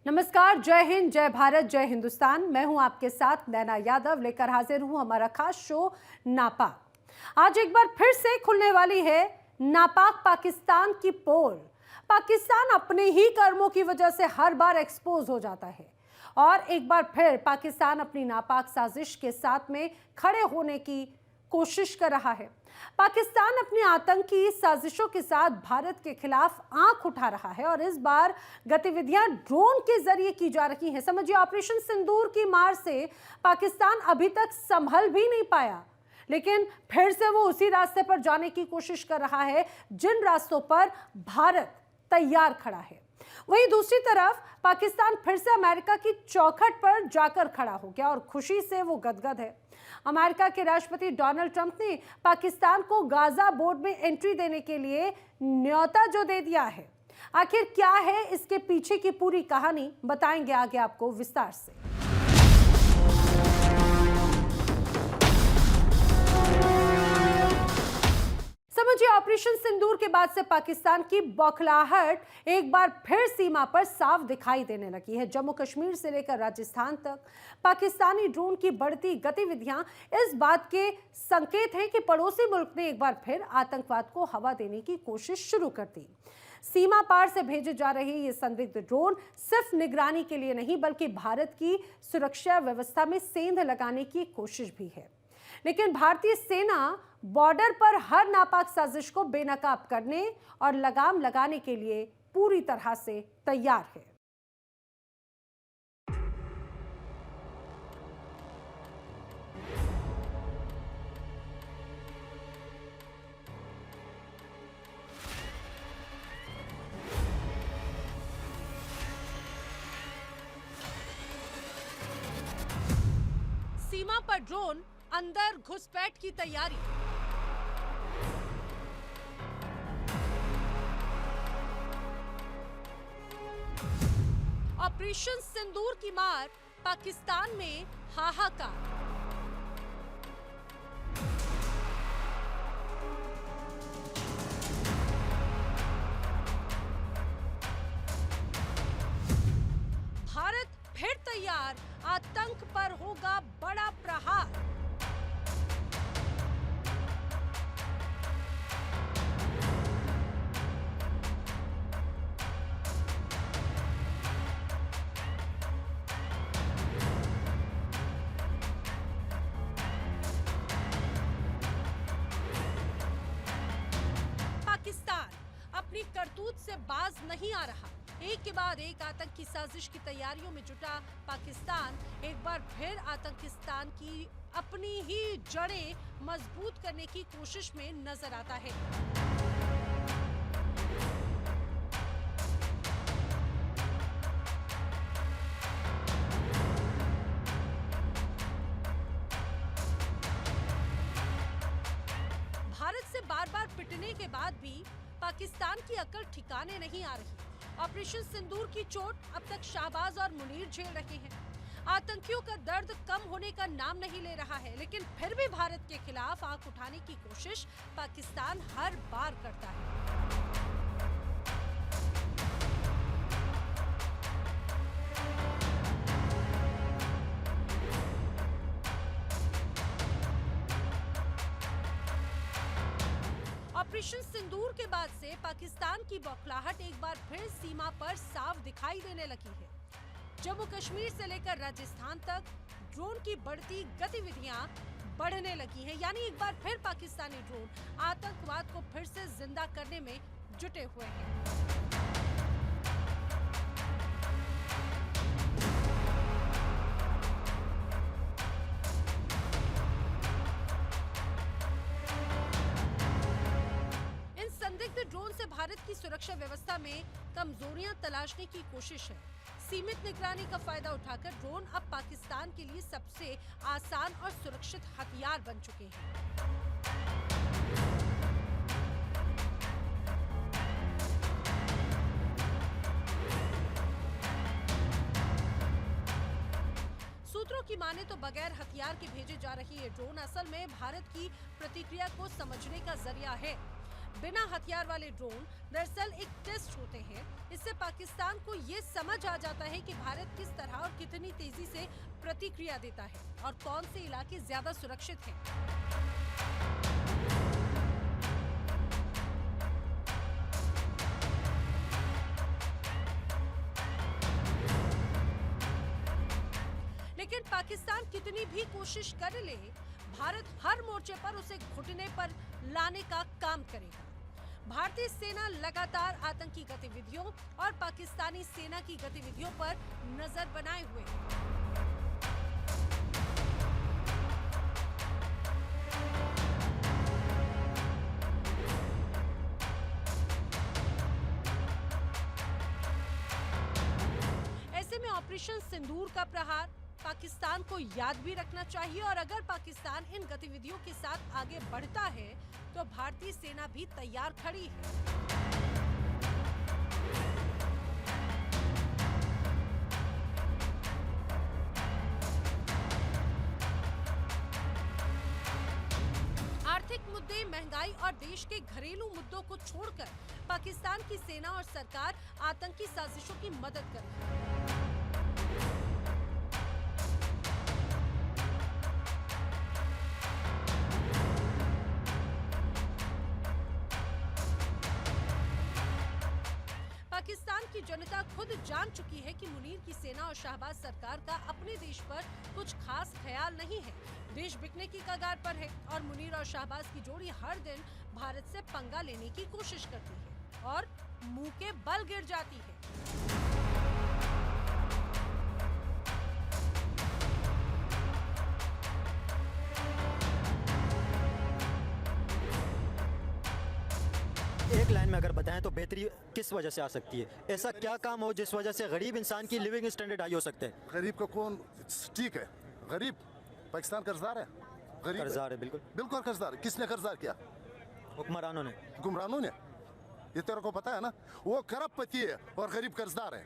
नमस्कार, जय हिंद, जय भारत, जय हिंदुस्तान। मैं हूं आपके साथ नैना यादव, लेकर हाजिर हूं हमारा खास शो नापाक। आज एक बार फिर से खुलने वाली है नापाक पाकिस्तान की पोल। पाकिस्तान अपने ही कर्मों की वजह से हर बार एक्सपोज हो जाता है और एक बार फिर पाकिस्तान अपनी नापाक साजिश के साथ में खड़े होने की कोशिश कर रहा है। पाकिस्तान अपनी आतंकी साजिशों के साथ भारत के खिलाफ आंख उठा रहा है और इस बार गतिविधियां ड्रोन के जरिए की जा रही हैं। समझिए, ऑपरेशन सिंदूर की मार से पाकिस्तान अभी तक संभल भी नहीं पाया, लेकिन फिर से वो उसी रास्ते पर जाने की कोशिश कर रहा है जिन रास्तों पर भारत तैयार खड़ा है। वहीं दूसरी तरफ पाकिस्तान फिर से अमेरिका की चौखट पर जाकर खड़ा हो गया और खुशी से वो गदगद है। अमेरिका के राष्ट्रपति डोनाल्ड ट्रंप ने पाकिस्तान को गाजा बोर्ड में एंट्री देने के लिए न्योता जो दे दिया है। आखिर क्या है इसके पीछे की पूरी कहानी, बताएंगे आगे आपको विस्तार से। समझिए, ऑपरेशन सिंदूर के बाद से पाकिस्तान की बौखलाहट एक बार फिर सीमा पर साफ दिखाई देने लगी है। जम्मू कश्मीर से लेकर राजस्थान तक पाकिस्तानी ड्रोन की बढ़ती गतिविधियां इस बात के संकेत हैं कि पड़ोसी मुल्क ने एक बार फिर आतंकवाद को हवा देने की कोशिश शुरू कर दी। सीमा पार से भेजे जा रहे ये संदिग्ध ड्रोन सिर्फ निगरानी के लिए नहीं, बल्कि भारत की सुरक्षा व्यवस्था में सेंध लगाने की कोशिश भी है। लेकिन भारतीय सेना बॉर्डर पर हर नापाक साजिश को बेनकाब करने और लगाम लगाने के लिए पूरी तरह से तैयार है। सीमा पर ड्रोन, अंदर घुसपैठ की तैयारी। ऑपरेशन सिंदूर की मार, पाकिस्तान में हाहाकार। भारत फिर तैयार, आतंक पर होगा बड़ा प्रहार। पाकिस्तान अपनी करतूत से बाज नहीं आ रहा। एक के बाद एक आतंकी साजिश की तैयारियों में जुटा पाकिस्तान एक बार फिर आतंकिस्तान की अपनी ही जड़ें मजबूत करने की कोशिश में नजर आता है। भारत से बार बार पिटने के बाद भी पाकिस्तान की अकल ठिकाने नहीं आ रही। ऑपरेशन सिंदूर की चोट अब तक शाहबाज और मुनीर झेल रहे हैं। आतंकियों का दर्द कम होने का नाम नहीं ले रहा है, लेकिन फिर भी भारत के खिलाफ आंख उठाने की कोशिश पाकिस्तान हर बार करता है। ऑपरेशन सिंदूर के बाद से पाकिस्तान की बौखलाहट एक बार फिर सीमा पर साफ दिखाई देने लगी है। जम्मू कश्मीर से लेकर राजस्थान तक ड्रोन की बढ़ती गतिविधियां बढ़ने लगी हैं। यानी एक बार फिर पाकिस्तानी ड्रोन आतंकवाद को फिर से जिंदा करने में जुटे हुए हैं। ड्रोन से भारत की सुरक्षा व्यवस्था में कमजोरियां तलाशने की कोशिश है। सीमित निगरानी का फायदा उठाकर ड्रोन अब पाकिस्तान के लिए सबसे आसान और सुरक्षित हथियार बन चुके हैं। सूत्रों की माने तो बगैर हथियार के भेजे जा रहे ये ड्रोन असल में भारत की प्रतिक्रिया को समझने का जरिया है। बिना हथियार वाले ड्रोन दरअसल एक टेस्ट होते हैं। इससे पाकिस्तान को ये समझ आ जाता है कि भारत किस तरह और कितनी तेजी से प्रतिक्रिया देता है और कौन से इलाके ज्यादा सुरक्षित हैं। लेकिन पाकिस्तान कितनी भी कोशिश कर ले, भारत हर मोर्चे पर उसे घुटने पर लाने का काम करेगा। भारतीय सेना लगातार आतंकी गतिविधियों और पाकिस्तानी सेना की गतिविधियों पर नजर बनाए हुए है। ऐसे में ऑपरेशन सिंदूर का प्रहार पाकिस्तान को याद भी रखना चाहिए और अगर पाकिस्तान इन गतिविधियों के साथ आगे बढ़ता है तो भारतीय सेना भी तैयार खड़ी है। आर्थिक मुद्दे, महंगाई और देश के घरेलू मुद्दों को छोड़कर पाकिस्तान की सेना और सरकार आतंकी साजिशों की मदद कर रही है। पाकिस्तान की जनता खुद जान चुकी है कि मुनीर की सेना और शहबाज सरकार का अपने देश पर कुछ खास ख्याल नहीं है। देश बिकने की कगार पर है और मुनीर और शहबाज की जोड़ी हर दिन भारत से पंगा लेने की कोशिश करती है और मुंह के बल गिर जाती है। एक लाइन में अगर बताएं तो बेहतरी किस वजह से आ सकती है? ऐसा क्या काम हो जिस वजह से गरीब इंसान की लिविंग स्टैंडर्ड हाई हो सकते हैं? गरीब का कौन ठीक है? गरीब पाकिस्तान कर्जदार है, गरीब कर्जदार है, बिल्कुल बिल्कुल कर्जदार। किसने कर्जदार किया? हुक्मरानों ने, गुमरानों ने। ये तेरे को पता है ना, वो खरबपति है और गरीब कर्जदार है।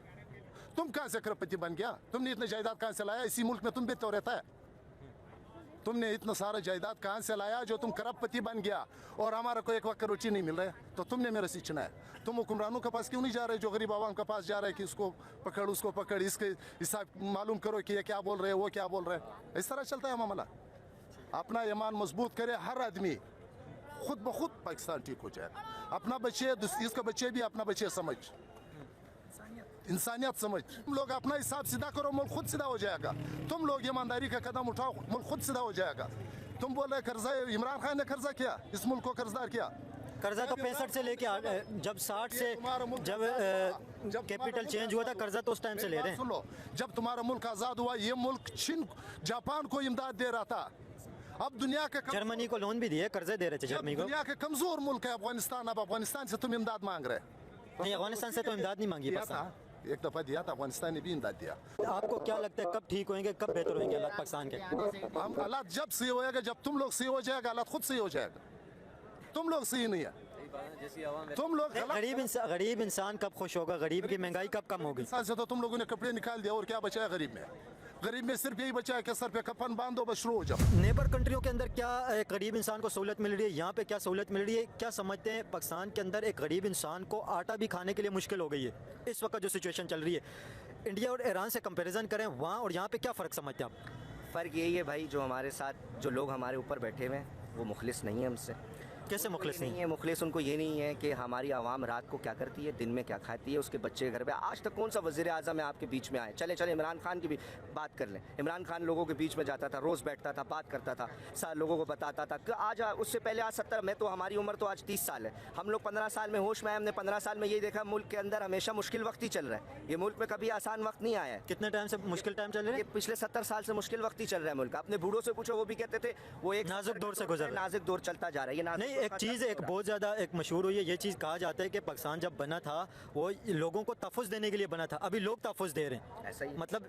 तुम कहाँ से खरबपति बन गया? तुमने इतने जायदाद कहाँ से लाया? इसी मुल्क में तुम भी तो रहता है। तुमने इतना सारा जायदाद कहाँ से लाया जो तुम खरबपति बन गया और हमारा को एक वक्त रोटी नहीं मिल रहा है? तो तुमने मेरा सीखना है। तुम हुक्मरानों के पास क्यों नहीं जा रहे जो गरीब आवाम के पास जा रहे कि इसको पकड़, उसको पकड़, इसके हिसाब मालूम करो कि ये क्या बोल रहे हैं, वो क्या बोल रहे हैं। इस तरह चलता है मामला। अपना ईमान मजबूत करे हर आदमी, खुद ब खुद पाकिस्तान ठीक हो जाएगा। अपना बच्चे, इसका बच्चे भी अपना बच्चे समझ, इंसानियत समझ। तुम लोग अपना हिसाब सीधा करो, मुल्क खुद सीधा हो जाएगा। तुम लोग ईमानदारी का कदम उठाओ, मुल्क खुद सीधा हो जाएगा। तुम बोल रहे कर्जा, इमरान खान ने कर्जा किया, इस मुल्क को कर्जदार किया। कर्जा तो 65 से लेके जब 60 से जब कैपिटल चेंज हुआ था, कर्जा तो उस टाइम से ले रहे हैं। सुन लो, जब तुम्हारा मुल्क आजाद हुआ, ये मुल्क चीन, जापान को इमदाद दे रहा था। अब दुनिया के जर्मनी को लोन भी दिए, कर्जे दे रहे थे जर्मनी को। दुनिया के कमजोर मुल्क है अफगानिस्तान। अब अफगानिस्तान से तुम इमदाद मांग रहे? नहीं, अफगानिस्तान से तो इमदाद नहीं मांगी। एक दफा दिया था, अफगानिस्तान ने भी इमदाद दिया। आपको क्या लगता है कब ठीक होंगे, कब बेहतर होंगे हालात पाकिस्तान के? हम हालात जब सही होएगा, जब तुम लोग सही हो जाएगा, हालात खुद सही हो जाएगा। तुम लोग सही नहीं है, तुम लोग गरीब इंसान कब खुश होगा? गरीब की महंगाई कब कम होगी? इंसान से तो तुम लोगों ने कपड़े निकाल दिया और क्या बचा है गरीब में? गरीब में सिर्फ यही बचा है कि सर पे कफन बांधो, बस शुरू हो जाओ। नेबर कंट्रियों के अंदर क्या गरीब इंसान को सहूलत मिल रही है? यहाँ पे क्या सहूलत मिल रही है? क्या समझते हैं पाकिस्तान के अंदर एक गरीब इंसान को आटा भी खाने के लिए मुश्किल हो गई है इस वक्त जो सिचुएशन चल रही है? इंडिया और ईरान से कंपैरिजन करें वहाँ और यहाँ पे, क्या फ़र्क समझते हैं आप? फ़र्क यही है भाई, जो हमारे साथ जो लोग हमारे ऊपर बैठे हुए हैं वो मुखलिस नहीं है हमसे। कैसे मुखलिस नहीं है? मुखलिस उनको ये नहीं है कि हमारी आवाम रात को क्या करती है, दिन में क्या खाती है, उसके बच्चे घर पे। आज तक कौन सा वज़ीर आज़म है आपके बीच में आए? चले इमरान खान की भी बात कर लें। इमरान खान लोगों के बीच में जाता था, रोज़ बैठता था, बात करता था, लोगों को बताता था कि आज, उससे पहले आज 70 में, तो हमारी उम्र तो आज 30 साल है। हम लोग 15 साल में होश में आए। हमने 15 साल में ये देखा मुल्क के अंदर हमेशा मुश्किल वक्त ही चल रहा है। ये मुल्क में कभी आसान वक्त नहीं आया है। कितने टाइम से मुश्किल टाइम चल रहा है? पिछले 70 साल से मुश्किल वक्त ही चल रहा है मुल्क। अपने बूढ़ों से पूछो, वो भी कहते थे वो एक नाजुक दौर से गुजर, नाजुक दौर चलता जा रहा है। ये नहीं, एक चीज़ एक बहुत ज़्यादा एक मशहूर हुई है, ये चीज़ कहा जाता है कि पाकिस्तान जब बना था वो लोगों को तहफ़्फ़ुज़ देने के लिए बना था। अभी लोग तहफ़्फ़ुज़ दे रहे हैं। ऐसा ही मतलब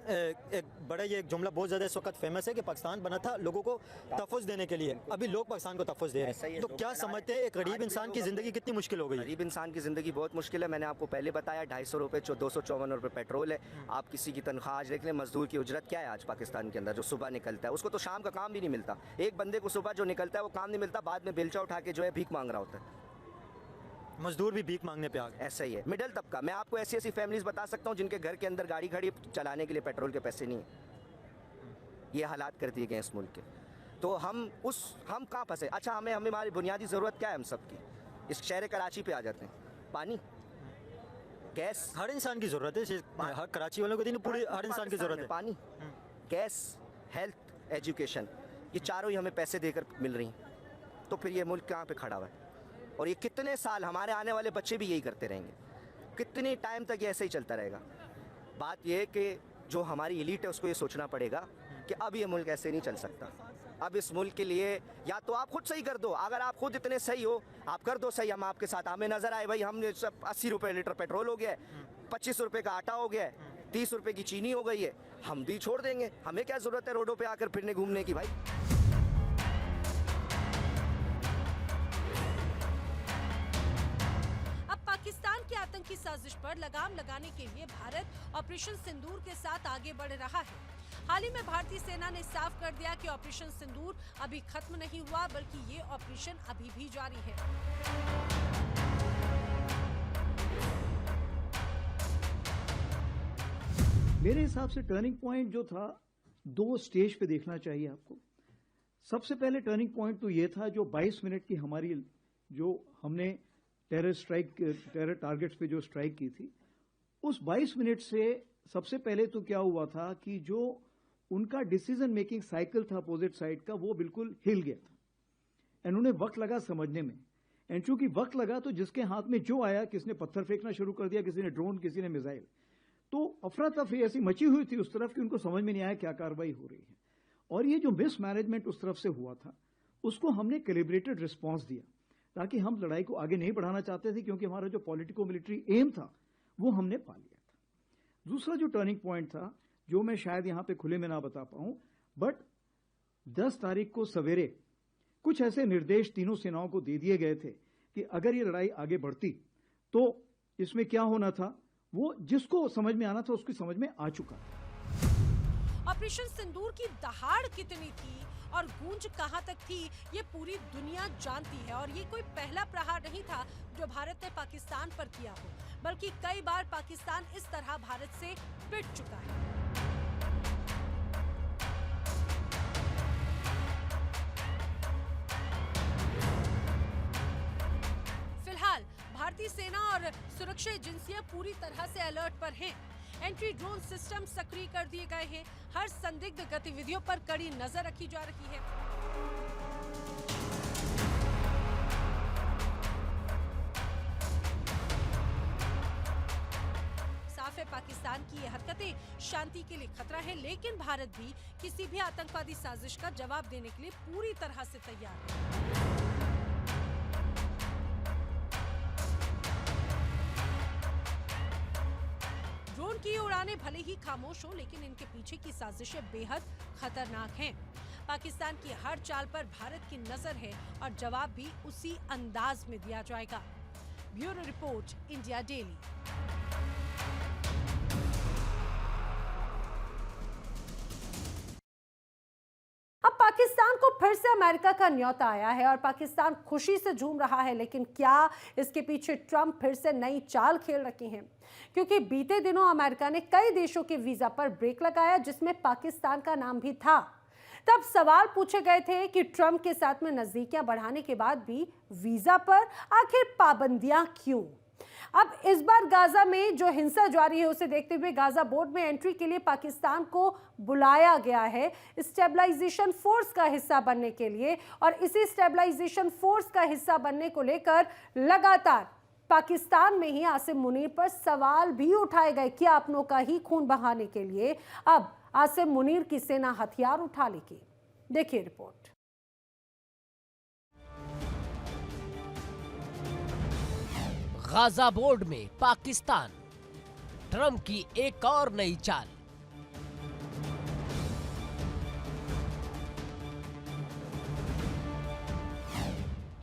एक बड़ा ये एक जुमला बहुत ज़्यादा इस वक्त फेमस है कि पाकिस्तान बना था लोगों को तहफ़्फ़ुज़ देने के लिए, अभी लोग पाकिस्तान को तहफ़्फ़ुज़ दे रहे हैं। तो क्या समझते हैं एक गरीब इंसान की ज़िंदगी कितनी मुश्किल हो गई? गरीब इंसान की ज़िंदगी बहुत मुश्किल है। मैंने आपको पहले बताया 250 रुपये 254 रुपये पेट्रोल है। आप किसी की तनख्वाह आज देख लें, मजदूर की उजरत क्या है आज पाकिस्तान के अंदर? जो सुबह निकलता है उसको तो शाम का काम भी नहीं मिलता। एक बंदे को सुबह जो निकलता है वो काम नहीं मिलता, बाद में बेलचा उठा के जो है भीख मांग रहा होता है। मजदूर भी भीख मांगने पे आ गए। ऐसा ही है मिडिल तबका। मैं आपको ऐसी ऐसी फैमिलीज बता सकता हूँ जिनके घर के अंदर गाड़ी खड़ी चलाने के लिए पेट्रोल के पैसे नहीं है। ये हालात कर दिए गए इस मुल्क के। तो हम कहाँ फंसे? अच्छा, हमारी बुनियादी ज़रूरत क्या है हम सबकी? इस शहर कराची पे आ जाते हैं। पानी, गैस, हर इंसान की ज़रूरत है, हर कराची वालों को नहीं, पूरे हर इंसान की ज़रूरत है। पानी, गैस, हेल्थ, एजुकेशन, ये चारों ही हमें पैसे देकर मिल रही हैं। तो फिर ये मुल्क कहाँ पे खड़ा हुआ है? और ये कितने साल, हमारे आने वाले बच्चे भी यही करते रहेंगे? कितने टाइम तक ये ऐसे ही चलता रहेगा? बात ये है कि जो हमारी एलीट है उसको ये सोचना पड़ेगा कि अब ये मुल्क ऐसे नहीं चल सकता। अब इस मुल्क के लिए या तो आप खुद सही कर दो, अगर आप खुद इतने सही हो आप कर दो सही, हम आपके साथ। हमें नजर आए भाई, हमने सब 80 रुपये लीटर पेट्रोल हो गया है, 25 रुपये का आटा हो गया है, 30 रुपये की चीनी हो गई है, हम भी छोड़ देंगे। हमें क्या जरूरत है रोडों पे आकर फिरने घूमने की भाई? अब पाकिस्तान की आतंकी साजिश पर लगाम लगाने के लिए भारत ऑपरेशन सिंदूर के साथ आगे बढ़ रहा है। हाल ही में भारतीय सेना ने साफ कर दिया कि ऑपरेशन सिंदूर अभी खत्म नहीं हुआ, बल्कि ये ऑपरेशन अभी भी जारी है। मेरे हिसाब से टर्निंग पॉइंट जो था, 2 स्टेज पे देखना चाहिए आपको। सबसे पहले टर्निंग पॉइंट तो ये था जो 22 मिनट की हमारी, जो हमने टेरर टारगेट्स पे जो स्ट्राइक की थी, उस 22 मिनट से सबसे पहले तो क्या हुआ था कि जो उनका डिसीजन मेकिंग साइकिल था अपोजिट साइड का, वो बिल्कुल हिल गया था। एंड उन्हें वक्त लगा समझने में। एंड चूंकि वक्त लगा तो जिसके हाथ में जो आया, किसने पत्थर फेंकना शुरू कर दिया, किसी ने ड्रोन, किसी ने मिसाइल, तो अफरा तफरी ऐसी मची हुई थी उस तरफ कि उनको समझ में नहीं आया क्या कार्रवाई हो रही है। और ये जो मिसमैनेजमेंट उस तरफ से हुआ था, उसको हमने कैलिब्रेटेड रिस्पॉन्स दिया, ताकि हम लड़ाई को आगे नहीं बढ़ाना चाहते थे, क्योंकि हमारा जो पॉलिटिको मिलिट्री एम था वो हमने पा लिया था। दूसरा जो टर्निंग पॉइंट था, जो मैं शायद यहां पे खुले में ना बता पाऊं, बट 10 तारीख को सवेरे कुछ ऐसे निर्देश तीनों सेनाओं को दे दिए गए थे कि अगर ये लड़ाई आगे बढ़ती तो इसमें क्या होना था, वो जिसको समझ में आना था उसकी समझ में आ चुका था। ऑपरेशन सिंदूर की दहाड़ कितनी थी और गूंज कहां तक थी, ये पूरी दुनिया जानती है। और ये कोई पहला प्रहार नहीं था जो भारत ने पाकिस्तान पर किया हो, बल्कि कई बार पाकिस्तान इस तरह भारत से पिट चुका है। फिलहाल भारतीय सेना और सुरक्षा एजेंसियां पूरी तरह से अलर्ट पर हैं। एंटी ड्रोन सिस्टम सक्रिय कर दिए गए हैं। हर संदिग्ध गतिविधियों पर कड़ी नजर रखी जा रही है। साफ है, पाकिस्तान की ये हरकतें शांति के लिए खतरा है, लेकिन भारत भी किसी भी आतंकवादी साजिश का जवाब देने के लिए पूरी तरह से तैयार है। ड्रोन की उड़ानें भले ही खामोश हो, लेकिन इनके पीछे की साजिशें बेहद खतरनाक हैं। पाकिस्तान की हर चाल पर भारत की नजर है और जवाब भी उसी अंदाज में दिया जाएगा। Bureau report, India daily. अब पाकिस्तान को फिर से अमेरिका का न्योता आया है और पाकिस्तान खुशी से झूम रहा है, लेकिन क्या इसके पीछे ट्रंप फिर से नई चाल खेल रखे हैं? क्योंकि बीते दिनों अमेरिका ने कई देशों के वीजा पर ब्रेक लगाया, जिसमें पाकिस्तान का नाम भी था। तब सवाल पूछे गए थे कि ट्रंप के साथ में नजदीकियां बढ़ाने के बाद भी वीजा पर आखिर पाबंदियां क्यों? अब इस बार गाजा में जो हिंसा जारी है उसे देखते हुए गाजा बोर्ड में एंट्री के लिए पाकिस्तान को बुलाया गया है स्टेबलाइजेशन फोर्स का हिस्सा बनने के लिए। और इसी स्टेबलाइजेशन फोर्स का हिस्सा बनने को लेकर लगातार पाकिस्तान में ही आसिम मुनीर पर सवाल भी उठाए गए कि अपनों का ही खून बहाने के लिए अब आसिम मुनीर की सेना हथियार उठा लेगी। देखिए रिपोर्ट। गाजा बोर्ड में पाकिस्तान, ट्रंप की एक और नई चाल।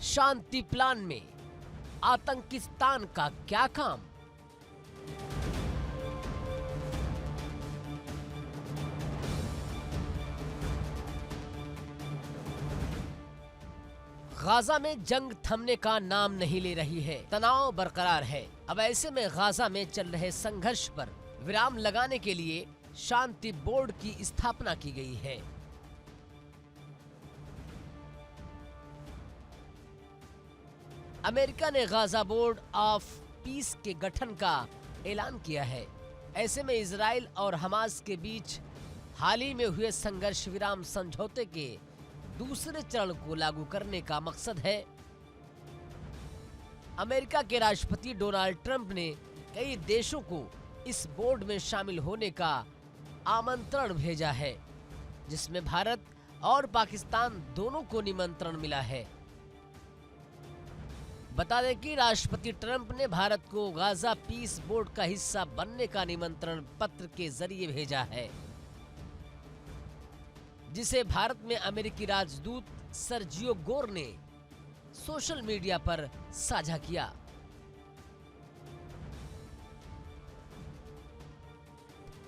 शांति प्लान में आतंकिस्तान का क्या काम? गाजा में जंग थमने का नाम नहीं ले रही है, तनाव बरकरार है। अब ऐसे में गाजा में चल रहे संघर्ष पर विराम लगाने के लिए शांति बोर्ड की स्थापना की गई है। अमेरिका ने गाजा बोर्ड ऑफ पीस के गठन का ऐलान किया है। ऐसे में इजराइल और हमास के बीच हाल ही में हुए संघर्ष विराम समझौते के दूसरे चरण को लागू करने का मकसद है। अमेरिका के राष्ट्रपति डोनाल्ड ट्रंप ने कई देशों को इस बोर्ड में शामिल होने का आमंत्रण भेजा है, जिसमें भारत और पाकिस्तान दोनों को निमंत्रण मिला है। बता दें कि राष्ट्रपति ट्रंप ने भारत को गाजा पीस बोर्ड का हिस्सा बनने का निमंत्रण पत्र के जरिए भेजा है, जिसे भारत में अमेरिकी राजदूत सर्जियो गोर ने सोशल मीडिया पर साझा किया।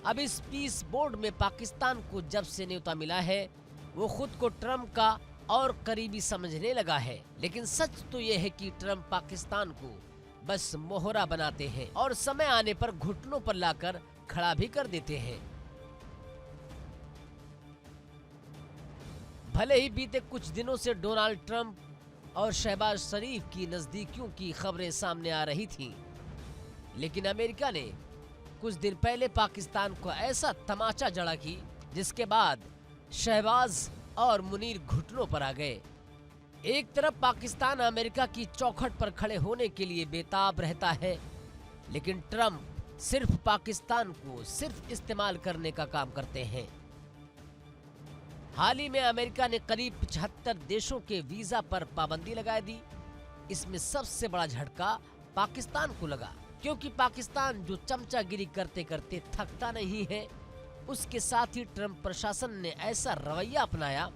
अब इस पीस बोर्ड में पाकिस्तान को जब से न्योता मिला है, वो खुद को ट्रंप का और करीबी समझने लगा है। लेकिन सच तो यह है कि ट्रंप पाकिस्तान को बस मोहरा बनाते हैं और समय आने पर घुटनों पर लाकर खड़ा भी कर देते हैं। भले ही बीते कुछ दिनों से डोनाल्ड ट्रंप और शहबाज शरीफ की नजदीकियों की खबरें सामने आ रही थीं, लेकिन अमेरिका ने कुछ दिन पहले पाकिस्तान को ऐसा तमाचा जड़ा कि जिसके बाद शहबाज और मुनीर घुटनों पर आ गए। एक तरफ पाकिस्तान अमेरिका की चौखट पर खड़े होने के लिए बेताब रहता है, लेकिन ट्रंप सिर्फ पाकिस्तान को सिर्फ इस्तेमाल करने का काम करते हैं। हाल ही में अमेरिका ने करीब 75 देशों के वीजा पर पाबंदी लगा दी। इसमें सबसे बड़ा झटका पाकिस्तान को लगा, क्योंकि पाकिस्तान जो चमचागिरी करते करते थकता नहीं है, उसके साथ ही ट्रंप प्रशासन ने ऐसा रवैया अपनाया।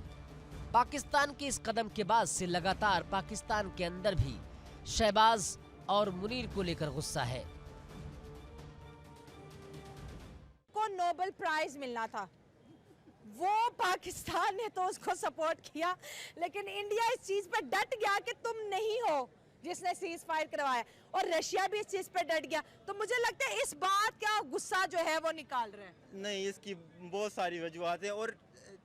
पाकिस्तान के इस कदम के बाद से लगातार पाकिस्तान के अंदर भी शहबाज और मुनीर को लेकर गुस्सा है। को नोबेल प्राइज मिलना था, वो पाकिस्तान ने तो उसको सपोर्ट किया, लेकिन इंडिया इस चीज पे डट गया कि तुम नहीं हो जिसने सीज फायर करवाया, और रशिया भी इस चीज पे डट गया। तो मुझे लगता है इस बात का गुस्सा जो है वो निकाल रहे हैं। नहीं, इसकी बहुत सारी वजूहत है। और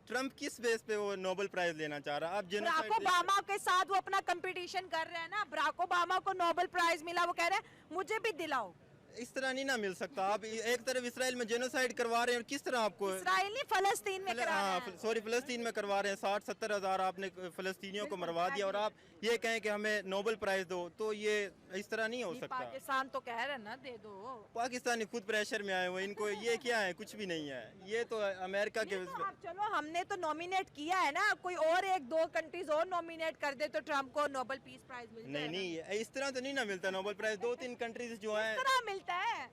ट्रंप किस बेस पे वो नोबेल प्राइज लेना चाह रहा है? अब बराक ओबामा के साथ वो अपना कंपटीशन कर रहे हैं ना। बराक ओबामा को नोबेल प्राइज मिला, वो कह रहे हैं मुझे भी दिलाओ। इस तरह नहीं ना मिल सकता। आप एक तरफ इसराइल में जेनोसाइड करवा रहे हैं, और किस तरह आपको इसराइल नहीं, फलस्तीन में करा रहे हैं। सॉरी, फलस्तीन में करवा रहे हैं। 60-70 हज़ार आपने फलस्तीनियों को मरवा दिया, और आप ये कहें कि हमें नोबेल प्राइज दो, तो ये इस तरह नहीं हो सकता। पाकिस्तान तो कह रहे हैं ना दे दो। पाकिस्तानी खुद प्रेशर में आए हुए, इनको ये क्या है, कुछ भी नहीं है। ये तो अमेरिका के तो चलो हमने तो नॉमिनेट किया है ना, कोई और 1-2 कंट्रीज और नॉमिनेट कर दे तो ट्रंप को नोबेल पीस प्राइज मिल जाएगा। नहीं, इस तरह तो नहीं ना मिलता नोबेल प्राइज। 2-3 कंट्रीज जो है इस तरह मिलता है,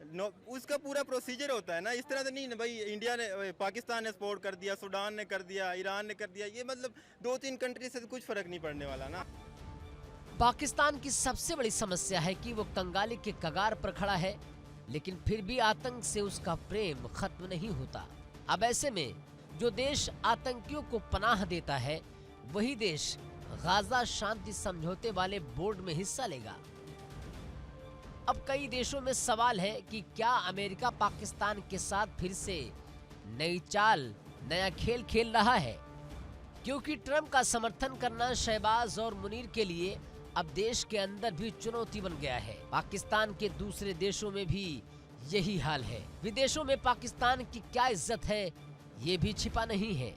उसका पूरा प्रोसीजर होता है ना। इस तरह तो नहीं ना भाई, इंडिया ने, पाकिस्तान ने सपोर्ट कर दिया, सुडान ने कर दिया, ईरान ने कर दिया, ये मतलब 2-3 कंट्री से तो कुछ फर्क नहीं पड़ने वाला ना। पाकिस्तान की सबसे बड़ी समस्या है कि वो कंगाली के कगार पर खड़ा है, लेकिन फिर भी आतंक से उसका प्रेम खत्म नहीं होता। अब ऐसे में जो देश आतंकियों को पनाह देता है, वही देश गाजा शांति समझौते वाले बोर्ड में हिस्सा लेगा। अब कई देशों में सवाल है कि क्या अमेरिका पाकिस्तान के साथ फिर से नई चाल, नया खेल खेल रहा है, क्योंकि ट्रंप का समर्थन करना शहबाज और मुनीर के लिए अब देश के अंदर भी चुनौती बन गया है। पाकिस्तान के दूसरे देशों में भी यही हाल है। विदेशों में पाकिस्तान की क्या इज्जत है, ये भी छिपा नहीं है।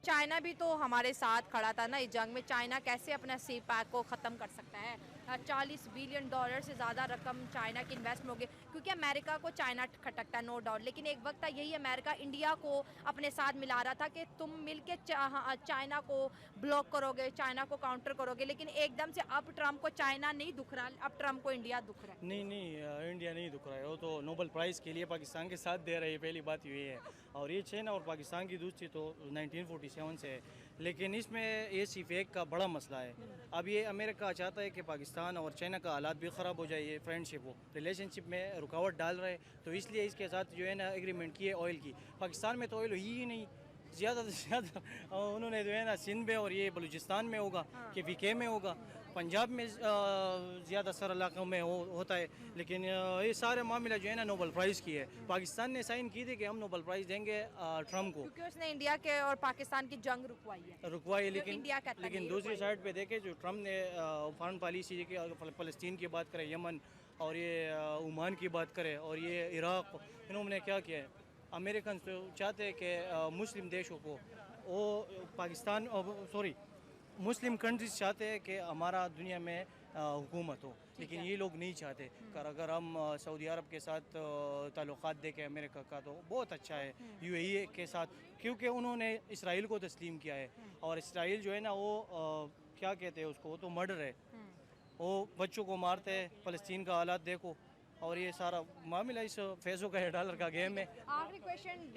चाइना भी तो हमारे साथ खड़ा था ना इस जंग में। चाइना कैसे अपना सी पैक को ख़त्म कर सकता है? $40 बिलियन से ज़्यादा रकम चाइना की इन्वेस्ट होगी, क्योंकि अमेरिका को चाइना खटकता है, नो डाउट। लेकिन एक वक्त था यही अमेरिका इंडिया को अपने साथ मिला रहा था कि तुम मिलके चाइना को ब्लॉक करोगे, चाइना को काउंटर करोगे। लेकिन एकदम से अब ट्रंप को चाइना नहीं दुख रहा, अब ट्रंप को इंडिया दुख रहा है। नहीं, इंडिया नहीं दुख रहा है। वो तो नोबेल प्राइज़ के लिए पाकिस्तान के साथ दे रही है, पहली बात ये है। और ये चाइना और पाकिस्तान की दोस्ती तो 1947 से है, लेकिन इसमें ये सिर्फ एक का बड़ा मसला है। अब ये अमेरिका चाहता है कि पाकिस्तान और चाइना का हालात भी ख़राब हो जाए, ये फ्रेंडशिप हो, रिलेशनशिप में रुकावट डाल रहे हैं। तो इसलिए इसके साथ जो है ना एग्रीमेंट की है ऑयल की। पाकिस्तान में तो ऑयल ही नहीं, ज़्यादा से ज़्यादा उन्होंने जो है ना सिंध में और ये बलूचिस्तान में होगा कि पीके में होगा, पंजाब में ज़्यादा सर इलाकों में होता है। लेकिन ये सारे मामला जो है ना नोबेल प्राइज़ की है। पाकिस्तान ने साइन की थी कि हम नोबेल प्राइज़ देंगे ट्रम्प को, क्योंकि उसने इंडिया के और पाकिस्तान की जंग रुकवाई है। लेकिन दूसरी साइड पे देखें जो ट्रम्प ने फॉरेन पॉलिसी की फ़लस्तीन की बात करें, यमन और ये ओमान की बात करें और ये इराक़, इन्होंने क्या किया है? अमेरिकन तो चाहते हैं कि मुस्लिम देशों को वो पाकिस्तान मुस्लिम कंट्रीज चाहते हैं कि हमारा दुनिया में हुकूमत हो, लेकिन ये लोग नहीं चाहते। अगर हम सऊदी अरब के साथ ताल्लुकात देखें अमेरिका का तो बहुत अच्छा है यूएई के साथ, क्योंकि उन्होंने इसराइल को तस्लीम किया है। और इसराइल जो है ना वो क्या कहते हैं उसको, वो तो मर्डर है, वो बच्चों को मारते हैं। फ़लस्तीन का हालात देखो, और ये सारा मामला इस $500 का गेम है। आखिरी क्वेश्चन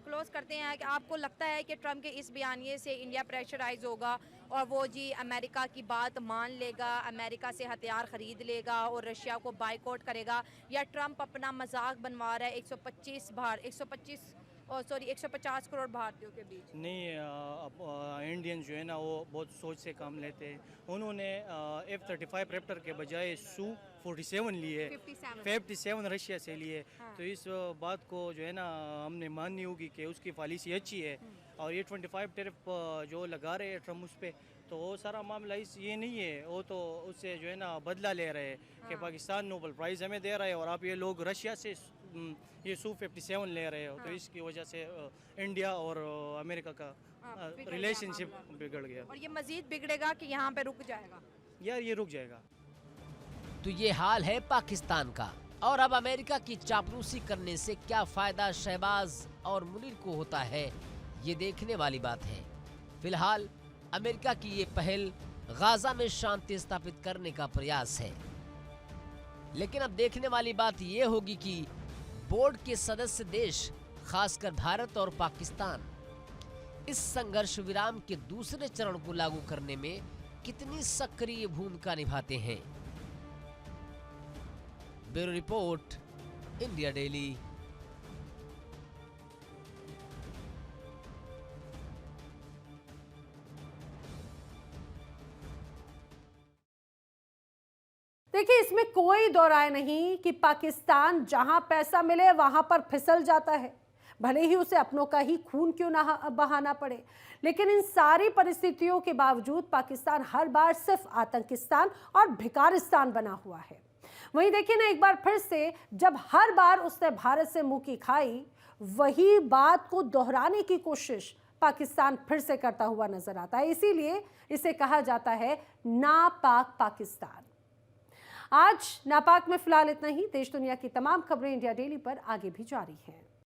क्लोज करते हैं कि आपको लगता है कि ट्रम्प के इस बयानिए से इंडिया प्रेशराइज होगा और वो जी अमेरिका की बात मान लेगा, अमेरिका से हथियार ख़रीद लेगा और रशिया को बाइकआउट करेगा, या ट्रम्प अपना मजाक बनवा रहा है 150 करोड़ भारतीयों के बीच? नहीं, इंडियन जो है ना वो बहुत सोच से काम लेते हैं। उन्होंने F-35 रैप्टर के बजाय Su-47 लिए, 57 रशिया से लिए। तो इस बात को जो है ना हमने माननी होगी कि उसकी पॉलिसी अच्छी है। और ये 25 टैरिफ जो लगा रहे हैं ट्रम्प उस पर, तो वो सारा मामला ये नहीं है, वो तो उससे जो है ना बदला ले रहे हैं कि पाकिस्तान नोबेल प्राइज़ हमें दे रहा है और आप ये लोग रशिया से ये Su-57 ले रहे हो। तो इसकी वजह से इंडिया और अमेरिका का रिलेशनशिप बिगड़ गया। और ये मजीद बिगड़ेगा कि यहाँ पे रुक जाएगा? यार ये रुक जाएगा। तो ये हाल है पाकिस्तान का, और अब अमेरिका की चापलूसी करने से क्या फायदा शहबाज और मुनीर को होता है, ये देखने वाली बात है। फिलहाल अमेरिका की ये पहल गाजा में शांति स्थापित करने का प्रयास है, लेकिन अब देखने वाली बात ये होगी कि बोर्ड के सदस्य देश, खासकर भारत और पाकिस्तान, इस संघर्ष विराम के दूसरे चरण को लागू करने में कितनी सक्रिय भूमिका निभाते हैं। Bureau report, India daily. देखिए, इसमें कोई दो राय नहीं कि पाकिस्तान जहां पैसा मिले वहां पर फिसल जाता है, भले ही उसे अपनों का ही खून क्यों ना बहाना पड़े। लेकिन इन सारी परिस्थितियों के बावजूद पाकिस्तान हर बार सिर्फ आतंकिस्तान और भिकारिस्तान बना हुआ है। वहीं देखिए ना, एक बार फिर से जब हर बार उसने भारत से मुंह की खाई, वही बात को दोहराने की कोशिश पाकिस्तान फिर से करता हुआ नजर आता है। इसीलिए इसे कहा जाता है नापाक पाकिस्तान। आज नापाक में फिलहाल इतना ही। देश दुनिया की तमाम खबरें इंडिया डेली पर आगे भी जारी हैं।